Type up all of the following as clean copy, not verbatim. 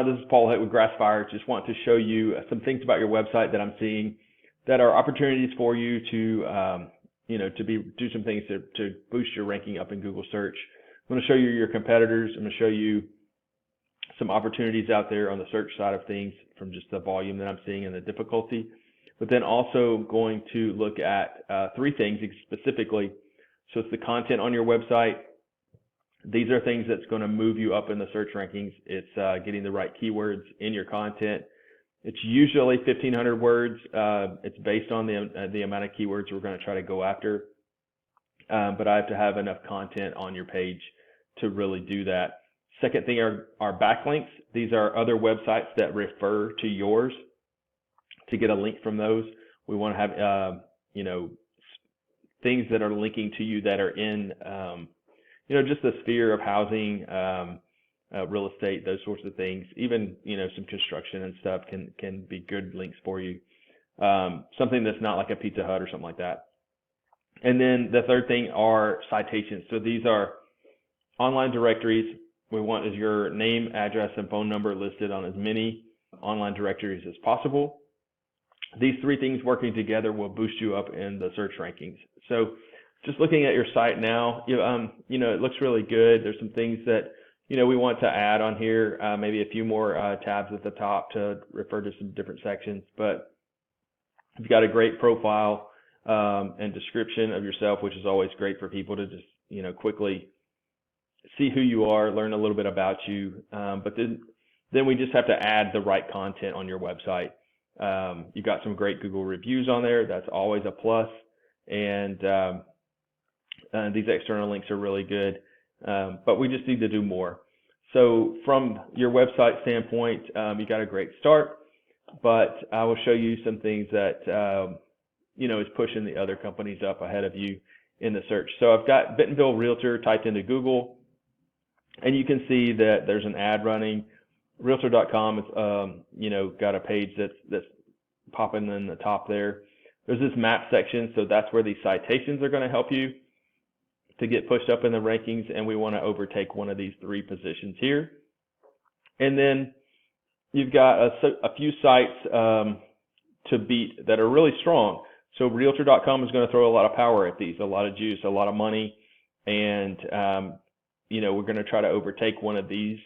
Donna, this is Paul Hitt with Grassfire. Just want to show you some things about your website that I'm seeing that are opportunities for you to, do some things to boost your ranking up in Google search. I'm going to show you your competitors. I'm going to show you some opportunities out there on the search side of things from just the volume that I'm seeing and the difficulty. But then also going to look at three things specifically. So it's the content on your website. These are things that's going to move you up in the search rankings. It's getting the right keywords in your content. It's usually 1,500 words. It's based on the amount of keywords we're going to try to go after. But I have to have enough content on your page to really do that. Second thing are backlinks. These are other websites that refer to yours. To get a link from those, we want to have things that are linking to you that are in just the sphere of housing, real estate, those sorts of things. Even some construction and stuff can be good links for you. Something that's not like a Pizza Hut or something like that. And then the third thing are citations. So these are online directories. We want is your name, address, and phone number listed on as many online directories as possible. These three things working together will boost you up in the search rankings. So just looking at your site now, it looks really good. There's some things that, we want to add on here, maybe a few more tabs at the top to refer to some different sections, but you've got a great profile and description of yourself, which is always great for people to just, quickly see who you are, learn a little bit about you. But then we just have to add the right content on your website. You've got some great Google reviews on there. That's always a plus. And these external links are really good. But we just need to do more. So from your website standpoint, you got a great start, but I will show you some things that, is pushing the other companies up ahead of you in the search. So I've got Bentonville Realtor typed into Google, and you can see that there's an ad running. Realtor.com is, got a page that's popping in the top there. There's this map section, so that's where these citations are going to help you to get pushed up in the rankings, and we want to overtake one of these three positions here. And then you've got a few sites to beat that are really strong. So Realtor.com is going to throw a lot of power at these, a lot of juice, a lot of money, and we're going to try to overtake one of these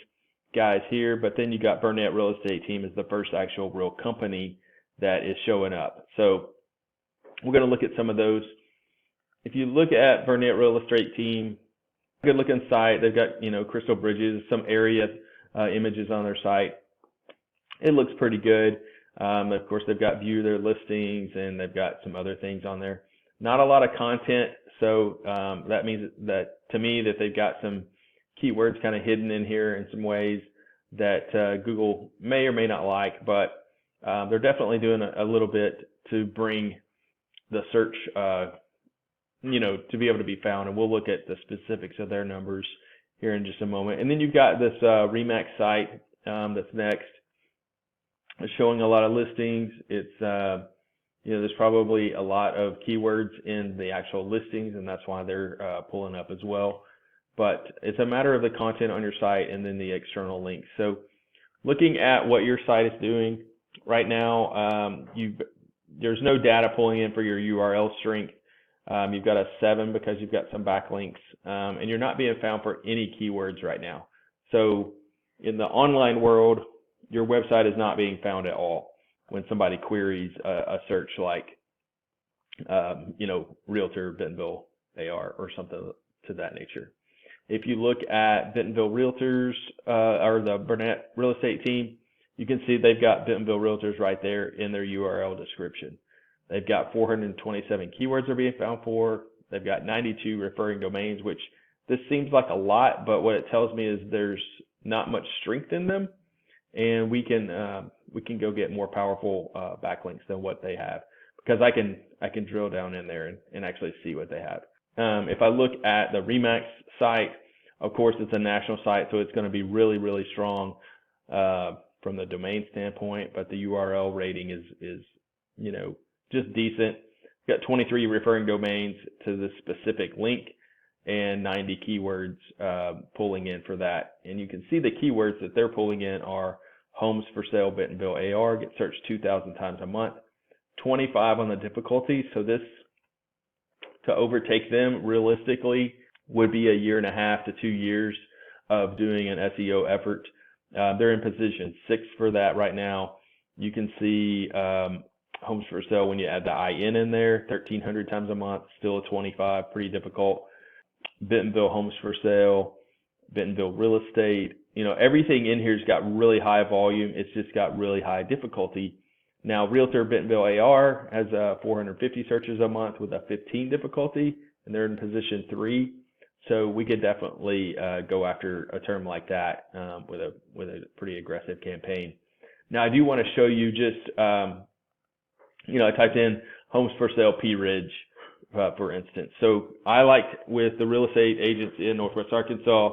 guys here. But then you got Burnett Real Estate Team as the first actual real company that is showing up. So we're going to look at some of those. If you look at Burnett Real Estate Team, good looking site. They've got crystal bridges, some area images on their site. It looks pretty good. Of course, they've got view their listings, and they've got some other things on there. Not a lot of content, so that means that to me that they've got some keywords kind of hidden in here in some ways that Google may or may not like, but they're definitely doing a little bit to bring the search, to be able to be found. And we'll look at the specifics of their numbers here in just a moment. And then you've got this Remax site that's next. It's showing a lot of listings. It's there's probably a lot of keywords in the actual listings, and that's why they're pulling up as well. But it's a matter of the content on your site and then the external links. So looking at what your site is doing right now, there's no data pulling in for your URL strength. You've got a 7 because you've got some backlinks, and you're not being found for any keywords right now. So in the online world, your website is not being found at all when somebody queries a search like, Realtor Bentonville AR or something to that nature. If you look at Bentonville Realtors or the Burnett Real Estate Team, you can see they've got Bentonville Realtors right there in their URL description. They've got 427 keywords they're being found for. They've got 92 referring domains, which this seems like a lot, but what it tells me is there's not much strength in them, and we can go get more powerful backlinks than what they have, because I can drill down in there and actually see what they have. If I look at the Remax site, of course it's a national site, so it's going to be really, really strong from the domain standpoint, but the URL rating is just decent. Got 23 referring domains to the specific link and 90 keywords pulling in for that. And you can see the keywords that they're pulling in are homes for sale Bentonville AR get searched 2,000 times a month. 25 on the difficulty. So this, to overtake them realistically, would be 1.5 to 2 years of doing an SEO effort. They're in position 6 for that right now. You can see homes for sale when you add the IN in there, 1,300 times a month, still a 25, pretty difficult. Bentonville homes for sale, Bentonville real estate, everything in here's got really high volume. It's just got really high difficulty. Now, Realtor Bentonville AR has 450 searches a month with a 15 difficulty, and they're in position 3. So we could definitely go after a term like that with a pretty aggressive campaign. Now, I do want to show you just, I typed in homes for sale P Ridge, for instance. So I liked with the real estate agents in Northwest Arkansas,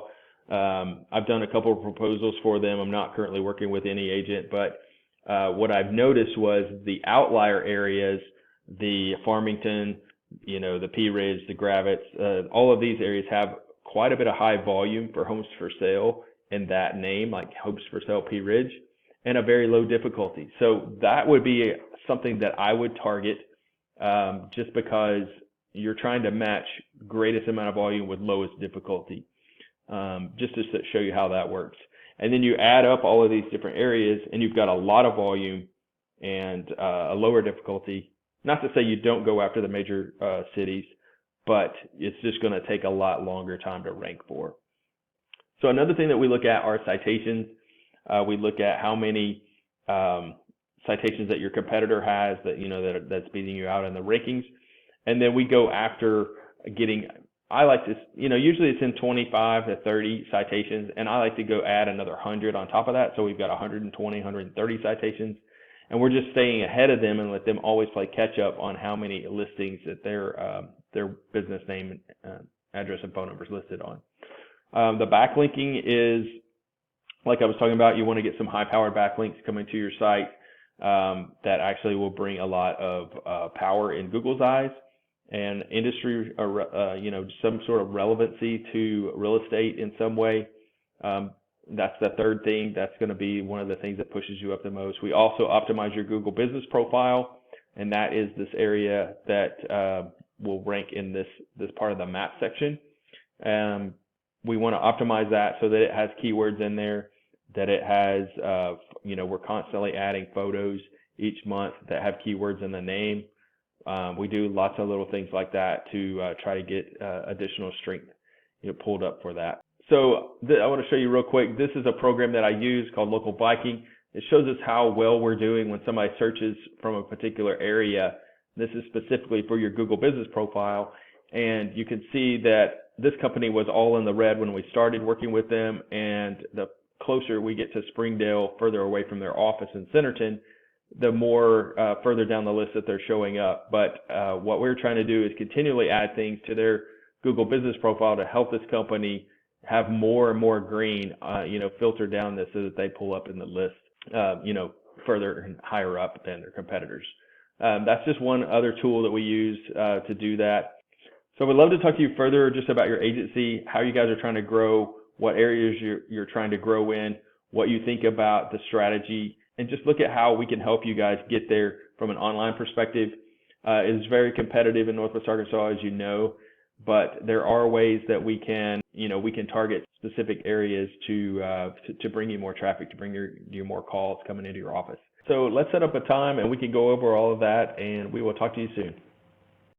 I've done a couple of proposals for them. I'm not currently working with any agent, but what I've noticed was the outlier areas, the Farmington, the P Ridge, the Gravitz, all of these areas have quite a bit of high volume for homes for sale in that name, like homes for sale P Ridge, and a very low difficulty. So that would be something that I would target just because you're trying to match greatest amount of volume with lowest difficulty, just to show you how that works. And then you add up all of these different areas and you've got a lot of volume and a lower difficulty. Not to say you don't go after the major cities, but it's just going to take a lot longer time to rank for. So another thing that we look at are citations. We look at how many citations that your competitor has that's beating you out in the rankings. And then we go after getting, I like to, usually it's in 25 to 30 citations, and I like to go add another 100 on top of that. So we've got 120, 130 citations, and we're just staying ahead of them and let them always play catch up on how many listings that their business name, address, and phone number is listed on. The backlinking is, like I was talking about, you want to get some high-powered backlinks coming to your site that actually will bring a lot of power in Google's eyes and industry, some sort of relevancy to real estate in some way. That's the third thing. That's going to be one of the things that pushes you up the most. We also optimize your Google business profile, and that is this area that will rank in this part of the map section. We want to optimize that so that it has keywords in there, that it has, we're constantly adding photos each month that have keywords in the name. We do lots of little things like that to try to get additional strength pulled up for that. So I want to show you real quick. This is a program that I use called Local Viking. It shows us how well we're doing when somebody searches from a particular area. This is specifically for your Google business profile. And you can see that this company was all in the red when we started working with them. And the closer we get to Springdale, further away from their office in Centerton, the more further down the list that they're showing up. But what we're trying to do is continually add things to their Google business profile to help this company have more and more green, filter down this so that they pull up in the list, further and higher up than their competitors. That's just one other tool that we use to do that. So we'd love to talk to you further just about your agency, how you guys are trying to grow, what areas you're trying to grow in, what you think about the strategy, and just look at how we can help you guys get there from an online perspective. It is very competitive in Northwest Arkansas, as you know, but there are ways that we can target specific areas to bring you more traffic, to bring you more calls coming into your office. So let's set up a time and we can go over all of that, and we will talk to you soon.